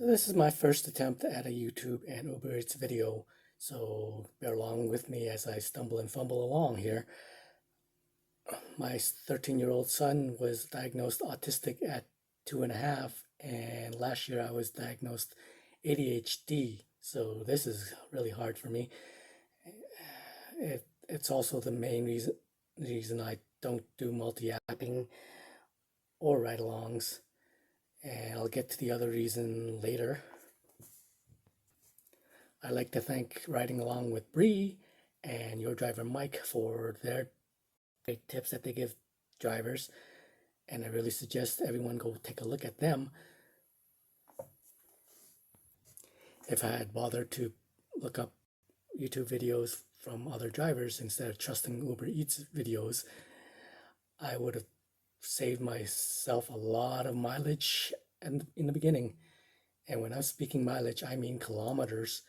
So this is my first attempt at a YouTube and Uber Eats video, so bear along with me as I stumble and fumble along here. My 13-year-old son was diagnosed autistic at 2.5, and last year I was diagnosed ADHD, so this is really hard for me. It's also the main reason I don't do multi-apping or ride-alongs, and I'll get to the other reason later. I'd like to thank Riding Along with Bree and your driver Mike for their great tips that they give drivers, and I really suggest everyone go take a look at them. If I had bothered to look up YouTube videos from other drivers instead of trusting Uber Eats videos, I would have saved myself a lot of mileage in the beginning. And when I'm speaking mileage, I mean kilometers.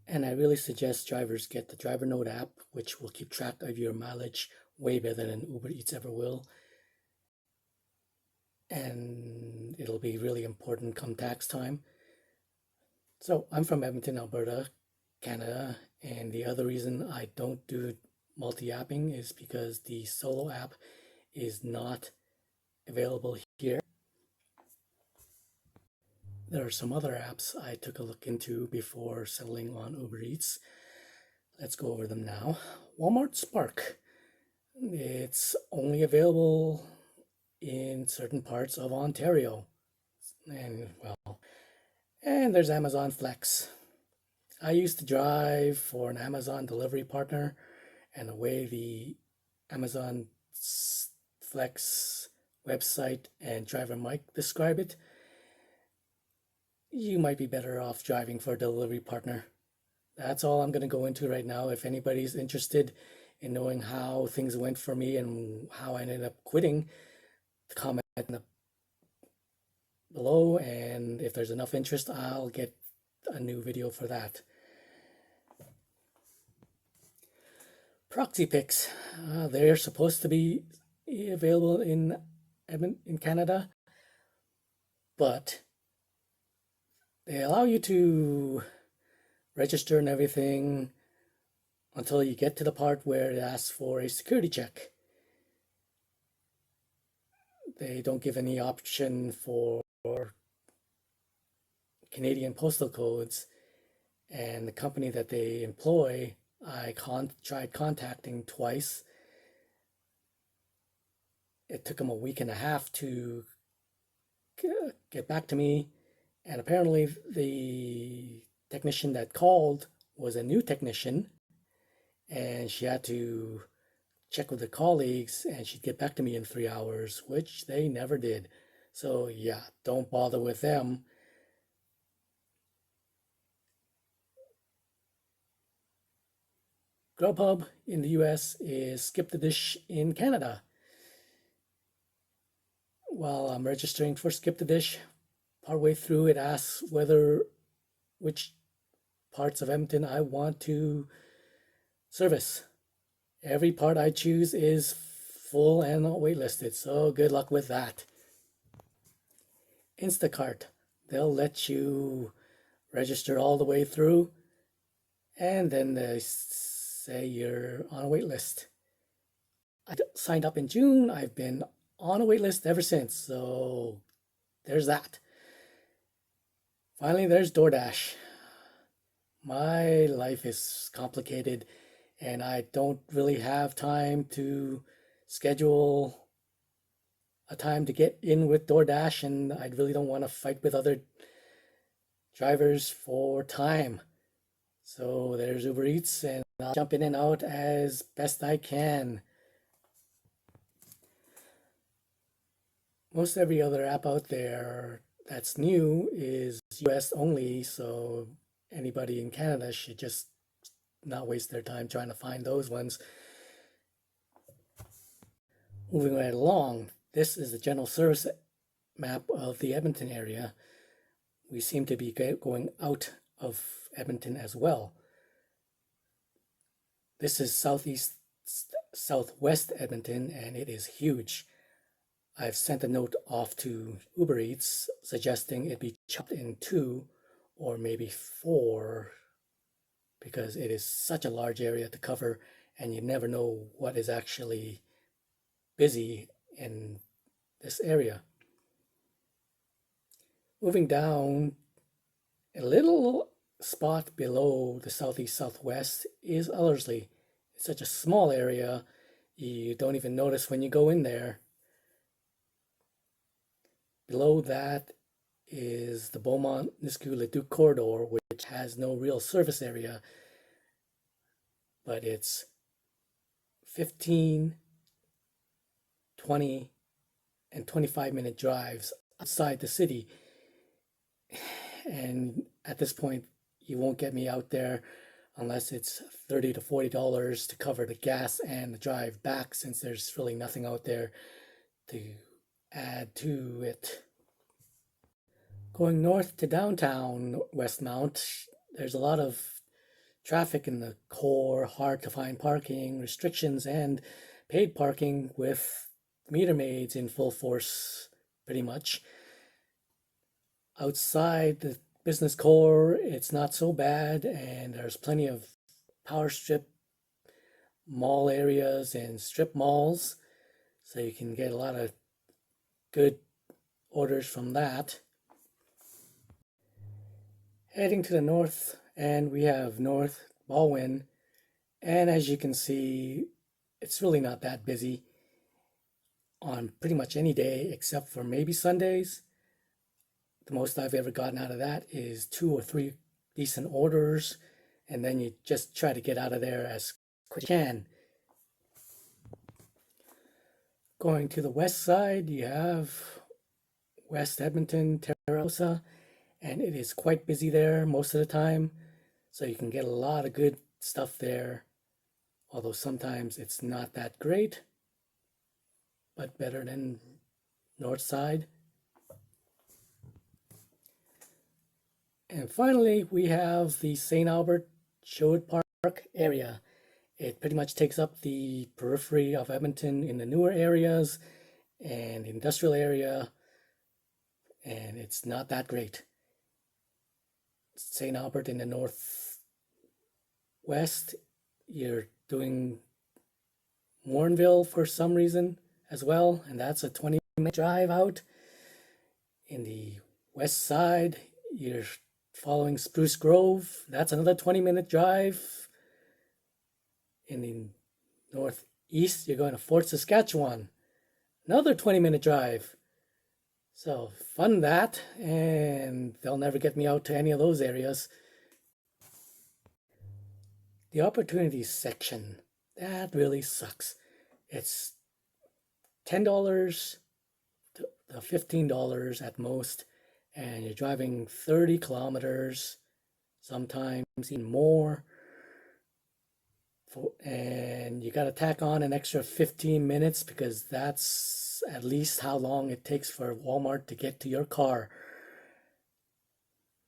And I really suggest drivers get the Driver Note app, which will keep track of your mileage way better than Uber Eats ever will. And it'll be really important come tax time. So I'm from Edmonton, Alberta, Canada, and the other reason I don't do multi-apping is because the solo app is not available here. There are some other apps I took a look into before settling on Uber Eats. Let's go over them now. Walmart Spark. It's only available in certain parts of Ontario. And there's Amazon Flex. I used to drive for an Amazon delivery partner, and the way the Amazon Flex website and driver Mike describe it, you might be better off driving for a delivery partner. That's all I'm going to go into right now. If anybody's interested in knowing how things went for me and how I ended up quitting, comment below, and if there's enough interest, I'll get a new video for that. Proxy picks. They're supposed to be available in Canada, but they allow you to register and everything until you get to the part where it asks for a security check. They don't give any option for Canadian postal codes, and the company that they employ, I tried contacting twice. It took them a week and a half to get back to me, and apparently the technician that called was a new technician, and she had to check with the colleagues and she'd get back to me in 3 hours, which they never did. So yeah, don't bother with them. Grubhub in the US is Skip the Dish in Canada. While I'm registering for Skip the Dish, partway through it asks which parts of Edmonton I want to service. Every part I choose is full and waitlisted, so good luck with that. Instacart, they'll let you register all the way through, and then they say you're on a wait list. I signed up in June. I've been on a wait list ever since, so there's that. Finally, there's DoorDash. My life is complicated, and I don't really have time to schedule a time to get in with DoorDash, and I really don't want to fight with other drivers for time. So there's Uber Eats, and I'll jump in and out as best I can. Most every other app out there that's new is US only, so anybody in Canada should just not waste their time trying to find those ones. Moving right along, this is the general service map of the Edmonton area. We seem to be going out of Edmonton as well. This is southwest Edmonton, and it is huge. I've sent a note off to Uber Eats suggesting it be chopped in two or maybe four, because it is such a large area to cover and you never know what is actually busy in this area. Moving down, a little spot below the southeast southwest is Ellerslie. It's such a small area, you don't even notice when you go in there. Below that is the Beaumont-Nisku-Leduc corridor, which has no real service area, but it's 15, 20, and 25-minute drives outside the city. And at this point, you won't get me out there unless it's $30 to $40 to cover the gas and the drive back, since there's really nothing out there to add to it. Going north to downtown Westmount, there's a lot of traffic in the core, hard to find parking, restrictions, and paid parking with meter maids in full force pretty much. Outside the business core, it's not so bad, and there's plenty of power strip mall areas and strip malls, so you can get a lot of good orders from that. Heading to the north, and we have North Baldwin, and as you can see, it's really not that busy on pretty much any day except for maybe Sundays. The most I've ever gotten out of that is 2 or 3 decent orders, and then you just try to get out of there as quick as you can. Going to the west side, you have West Edmonton, Terrarosa, and it is quite busy there most of the time, so you can get a lot of good stuff there, although sometimes it's not that great, but better than north side. And finally, we have the St. Albert Sherwood Park area. It pretty much takes up the periphery of Edmonton in the newer areas and industrial area, and it's not that great. St. Albert in the northwest, you're doing Warrenville for some reason as well, and that's a 20-minute drive out. In the west side, you're following Spruce Grove, that's another 20-minute drive. In the northeast, you're going to Fort Saskatchewan, another 20-minute drive. So fun that, and they'll never get me out to any of those areas. The opportunities section, that really sucks. It's $10 to $15 at most, and you're driving 30 kilometers, sometimes even more. And you got to tack on an extra 15 minutes because that's at least how long it takes for Walmart to get to your car.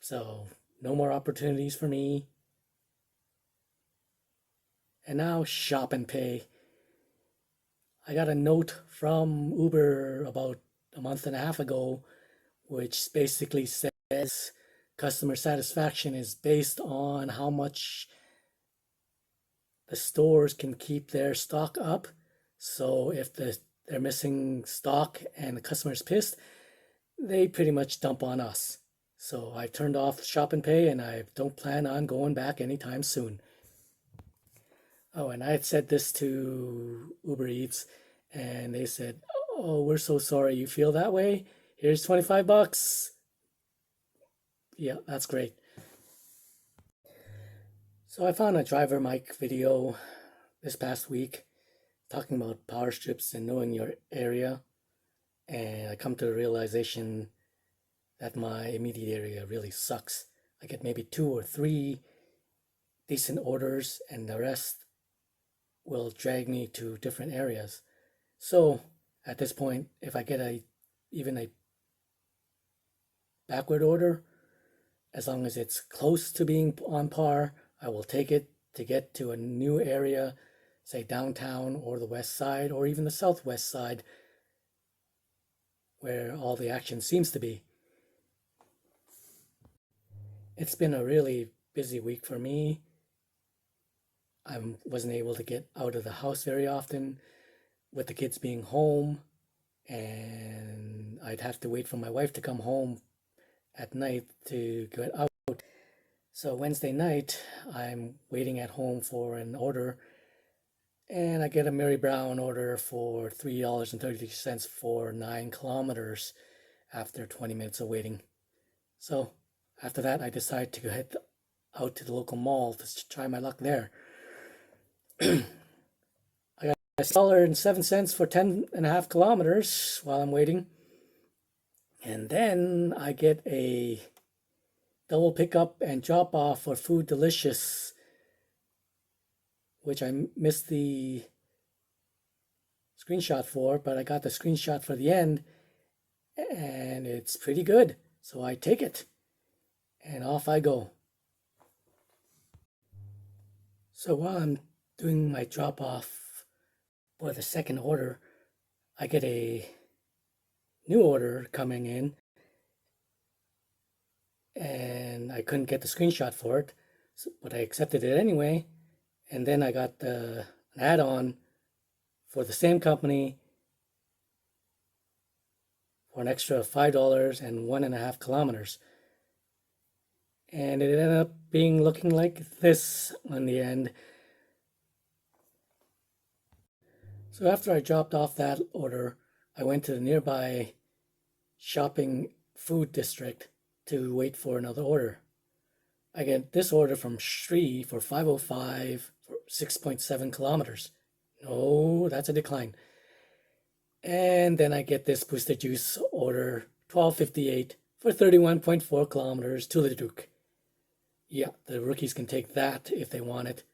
So no more opportunities for me. And now shop and pay. I got a note from Uber about a month and a half ago, which basically says customer satisfaction is based on how much the stores can keep their stock up. So if they're missing stock and the customer's pissed, they pretty much dump on us. So I turned off shop and pay, and I don't plan on going back anytime soon. Oh, and I had said this to Uber Eats, and they said, "Oh, we're so sorry you feel that way. Here's $25. Yeah, that's great. So I found a driver mic video this past week talking about power strips and knowing your area, and I come to the realization that my immediate area really sucks. I get maybe 2 or 3 decent orders, and the rest will drag me to different areas. So at this point, if I get even a backward order, as long as it's close to being on par, I will take it to get to a new area, say downtown or the west side or even the southwest side. where all the action seems to be. It's been a really busy week for me. I wasn't able to get out of the house very often with the kids being home, and I'd have to wait for my wife to come home at night to get out. So Wednesday night, I'm waiting at home for an order, and I get a Mary Brown order for $3.33 for 9 kilometers after 20 minutes of waiting. So after that, I decide to head out to the local mall to try my luck there. I got $1.07 for 10.5 kilometers while I'm waiting. And then I get a double pickup and drop off for Food Delicious, which I missed the screenshot for, but I got the screenshot for the end, and it's pretty good. So I take it, and off I go. So while I'm doing my drop off for the second order, I get a new order coming in, and I couldn't get the screenshot for it, but I accepted it anyway. And then I got an add-on for the same company for an extra $5 and 1.5 kilometers. And it ended up looking like this in the end. So after I dropped off that order, I went to the nearby shopping food district to wait for another order. I get this order from Sri for $5.05 for 6.7 kilometers. No, that's a decline. And then I get this Boosted Juice order, $12.58 for 31.4 kilometers to the Duke. Yeah, the rookies can take that if they want it.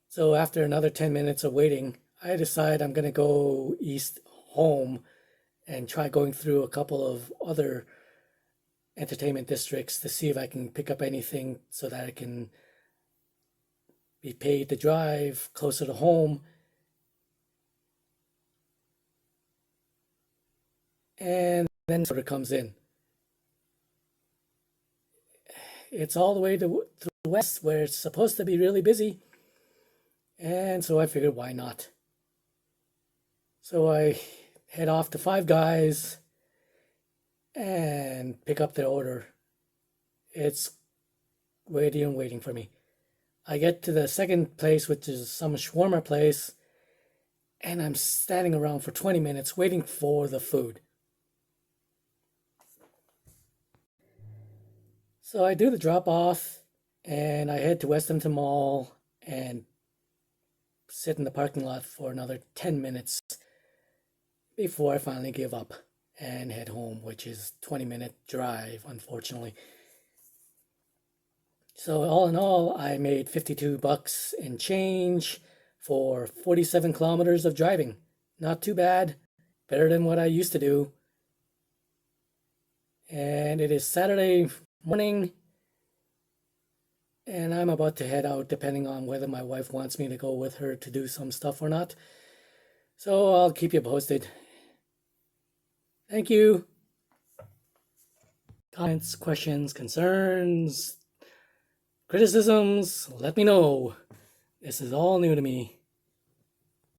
So after another 10 minutes of waiting, I decide I'm going to go east home and try going through a couple of other entertainment districts to see if I can pick up anything so that I can be paid to drive closer to home. And then sort of comes in. It's all the way to the west where it's supposed to be really busy. And so I figured, why not? So I head off to Five Guys and pick up their order. It's waiting for me. I get to the second place, which is some shawarma place, and I'm standing around for 20 minutes waiting for the food. So I do the drop off and I head to Edmonton Mall and sit in the parking lot for another 10 minutes before I finally give up and head home, which is 20-minute drive, unfortunately. So all in all, I made $52 in change for 47 kilometers of driving. Not too bad, better than what I used to do. And it is Saturday morning, and I'm about to head out depending on whether my wife wants me to go with her to do some stuff or not. So I'll keep you posted. Thank you. Comments, questions, concerns, criticisms, let me know. This is all new to me.